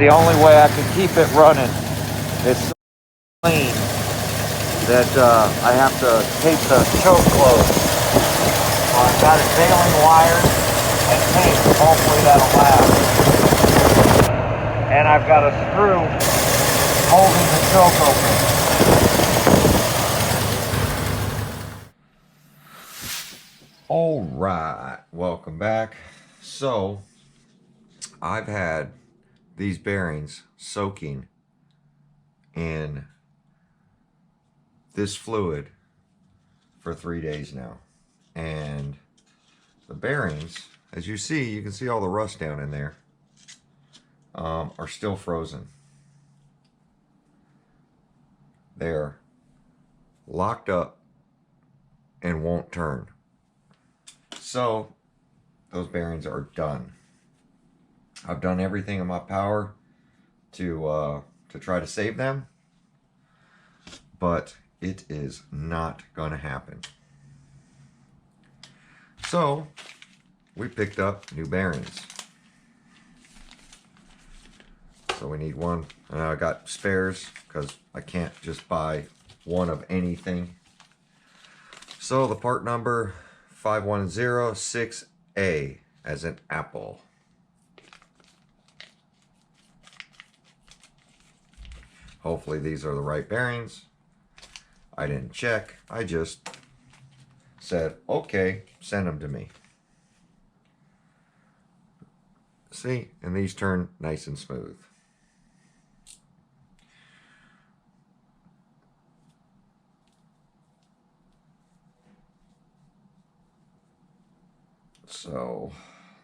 the only way I can keep it running is so clean that I have to tape the choke closed. So I've got it baling wires and tape. Hopefully that'll last. And I've got a screw holding the choke open. All right, welcome back. So I've had these bearings soaking in this fluid for 3 days now, and the bearings, as you see, you can see all the rust down in there, are still frozen. They're locked up and won't turn. So those bearings are done. I've done everything in my power to try to save them, but it is not going to happen. So we picked up new bearings. So we need one, and I got spares because I can't just buy one of anything. So the part number 5106A as in apple. Hopefully these are the right bearings. I didn't check. I just said, okay, send them to me. See, and these turn nice and smooth. So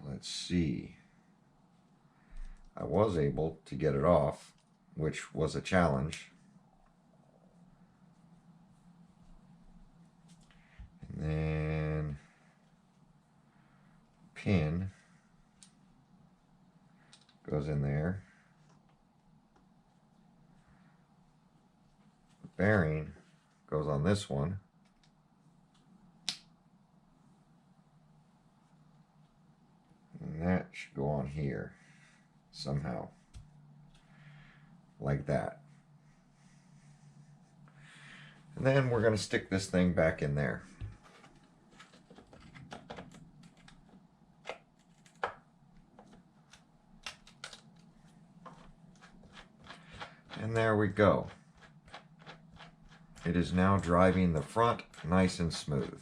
let's see. I was able to get it off, which was a challenge. And then pin goes in there. The bearing goes on this one. And that should go on here somehow, like that. And then we're going to stick this thing back in there. And there we go. It is now driving the front nice and smooth.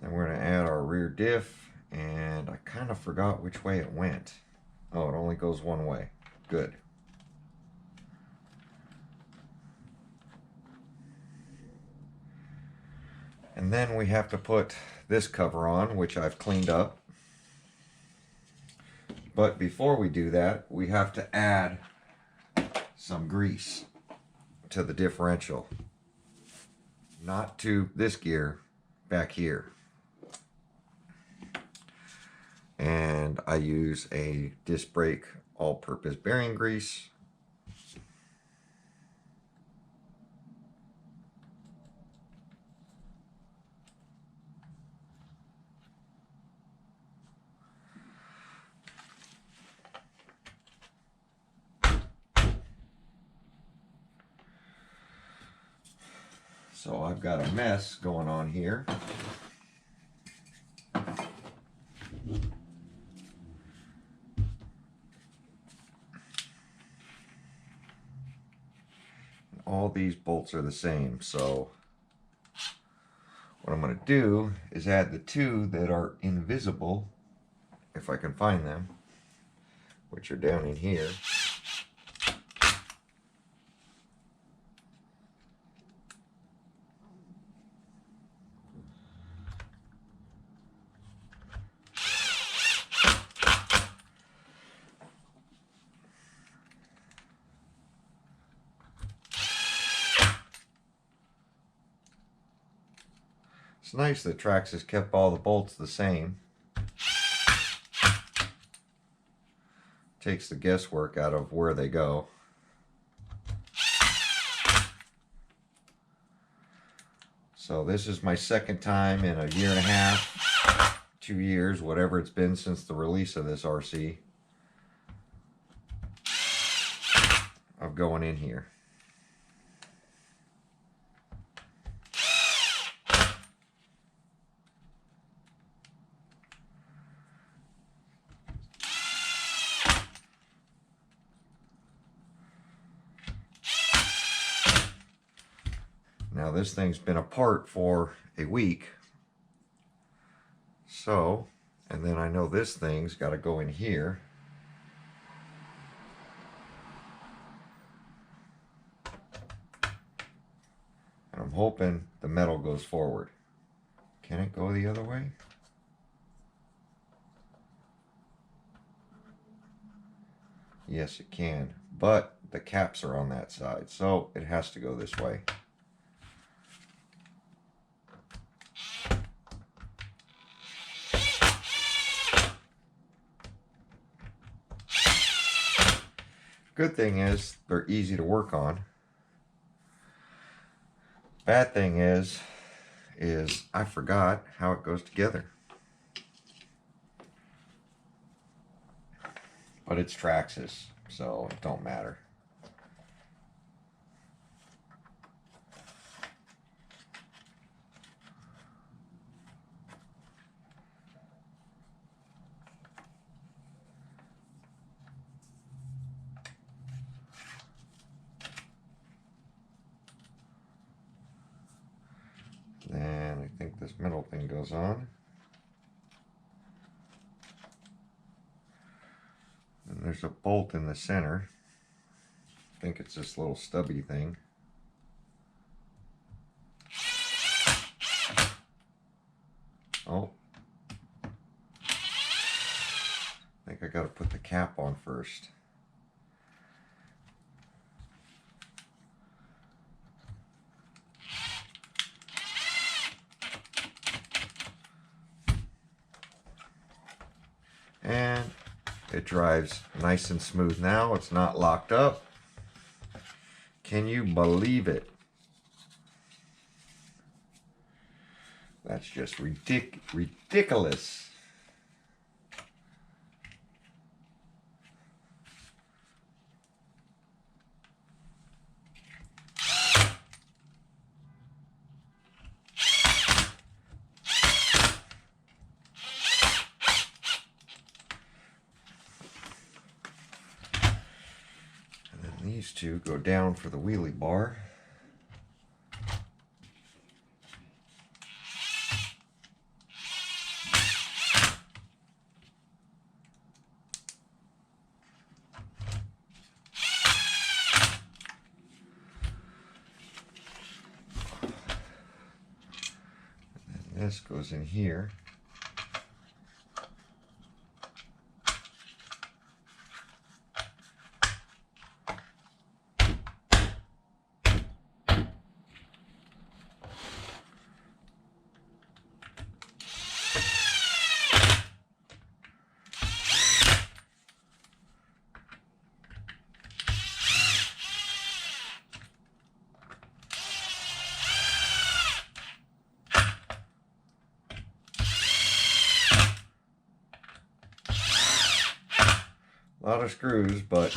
Then we're going to add our rear diff, and I kind of forgot which way it went. Oh, it only goes one way. Good. And then we have to put this cover on, which I've cleaned up. But before we do that, we have to add some grease to the differential. Not to this gear, back here. And I use a disc brake all-purpose bearing grease. So I've got a mess going on here. All these bolts are the same, so what I'm going to do is add the two that are invisible, if I can find them, which are down in here. It's nice that Traxxas kept all the bolts the same. Takes the guesswork out of where they go. So this is my second time in a year and a half, 2 years, whatever it's been since the release of this RC, of going in here. Now this thing's been apart for a week. So, and then I know this thing's got to go in here. And I'm hoping the metal goes forward. Can it go the other way? Yes, it can. But the caps are on that side, so it has to go this way. Good thing is they're easy to work on. Bad thing is I forgot how it goes together. But it's Traxxas, so it don't matter. Then I think this middle thing goes on. And there's a bolt in the center. I think it's this little stubby thing. Oh. I think I gotta put the cap on first. And it drives nice and smooth now. It's not locked up. Can you believe it? That's just ridiculous. These two go down for the wheelie bar. And then this goes in here. A lot of screws, but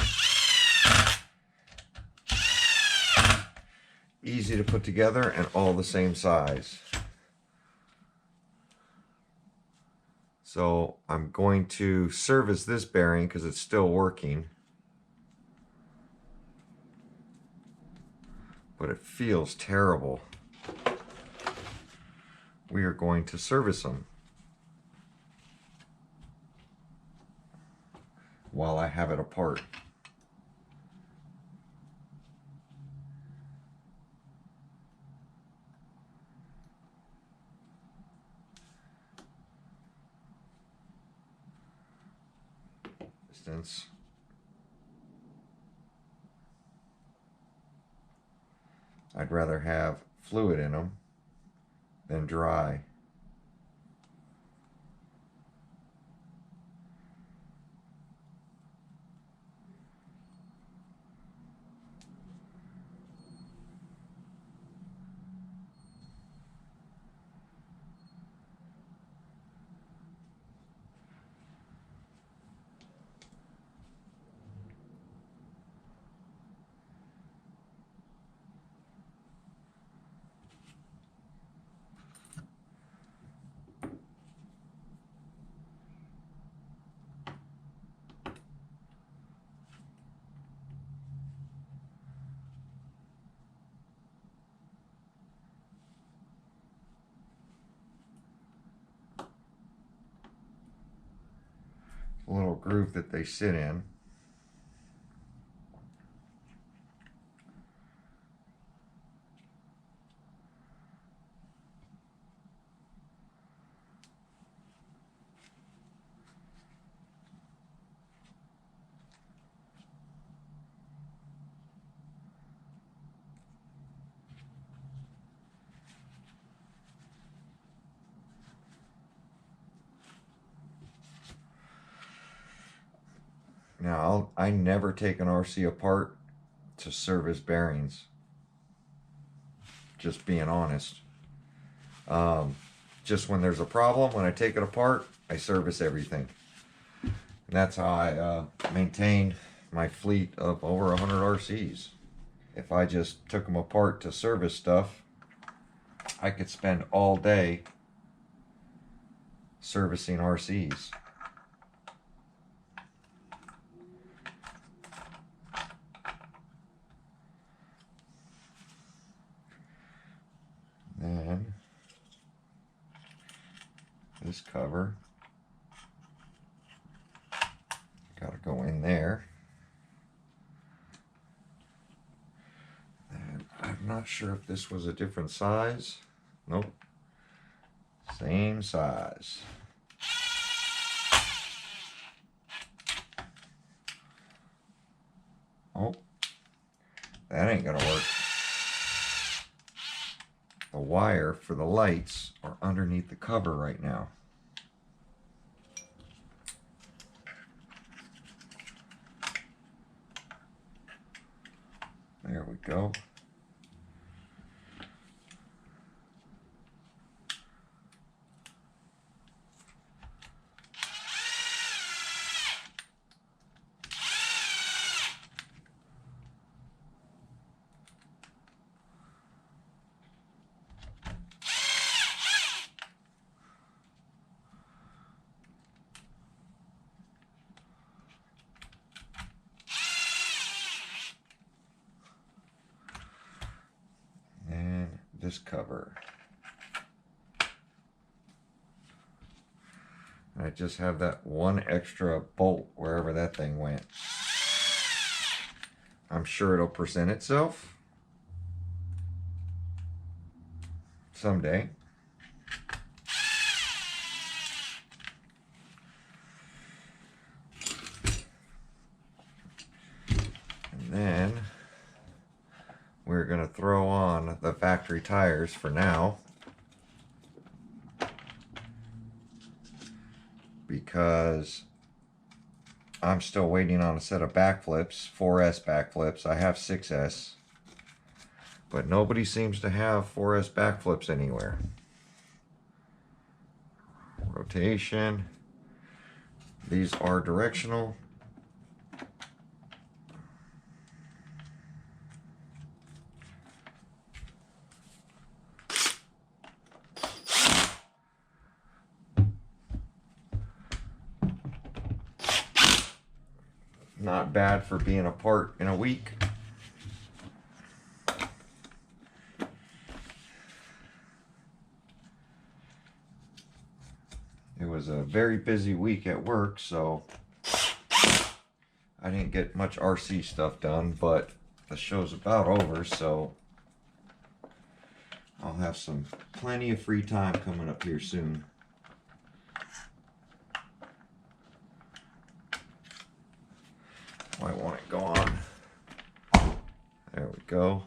easy to put together and all the same size. So I'm going to service this bearing because it's still working. But it feels terrible. We are going to service them while I have it apart. Distance. I'd rather have fluid in them than dry. little groove that they sit in. Now, I never take an RC apart to service bearings. Just being honest. Just when there's a problem, when I take it apart, I service everything. And that's how I maintain my fleet of over 100 RCs. If I just took them apart to service stuff, I could spend all day servicing RCs. Then this cover got to go in there. And I'm not sure if this was a different size. Nope. Same size. Oh, that ain't gonna work. The wire for the lights are underneath the cover right now. There we go. This cover. I just have that one extra bolt wherever that thing went. I'm sure it'll present itself someday. And then we're going to throw on the factory tires for now, because I'm still waiting on a set of backflips, 4S backflips. I have 6S, but nobody seems to have 4S backflips anywhere. Rotation. These are directional. Not bad for being apart in a week. It was a very busy week at work, so I didn't get much RC stuff done, but the show's about over, so I'll have plenty of free time coming up here soon. Might want it go on. There we go.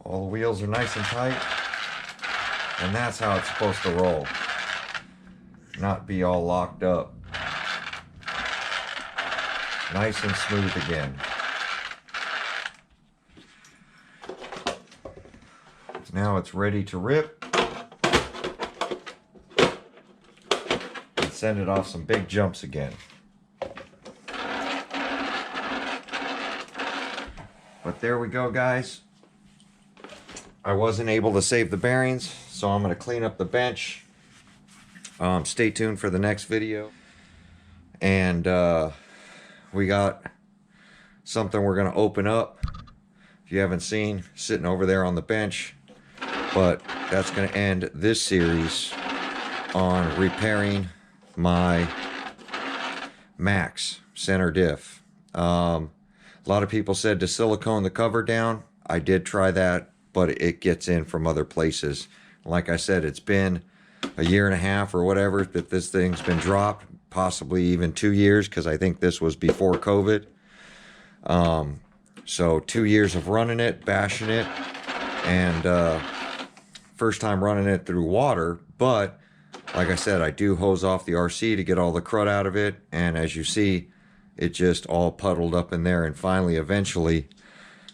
All the wheels are nice and tight, and that's how it's supposed to roll. Not be all locked up. Nice and smooth again. Now it's ready to rip and send it off some big jumps again. But there we go, guys. I wasn't able to save the bearings, so I'm going to clean up the bench. Stay tuned for the next video. And we got something we're going to open up if you haven't seen, sitting over there on the bench. But that's going to end this series on repairing my Maxx center diff. A lot of people said to silicone the cover down. I did try that, but it gets in from other places. Like I said, it's been a year and a half or whatever that this thing's been dropped, possibly even 2 years, because I think this was before COVID. So 2 years of running it, bashing it, and first time running it through water. But like I said, I do hose off the RC to get all the crud out of it, and as you see, it just all puddled up in there, and finally eventually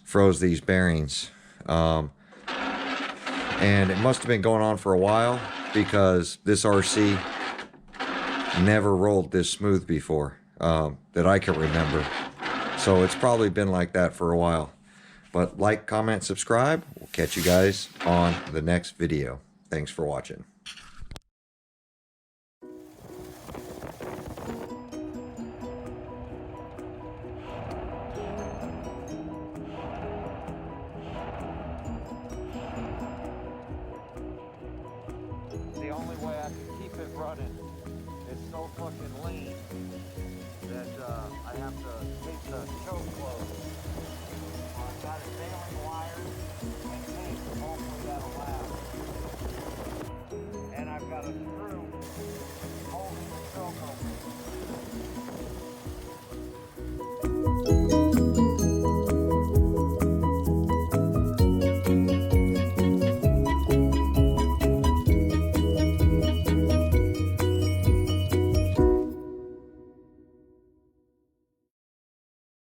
froze these bearings. And it must have been going on for a while, because this RC never rolled this smooth before, that I can remember. So it's probably been like that for a while. But like, comment, subscribe. We'll catch you guys on the next video. Thanks for watching. The only way I can keep it running is so fucking lean that I have to take the choke closed. I've got it failing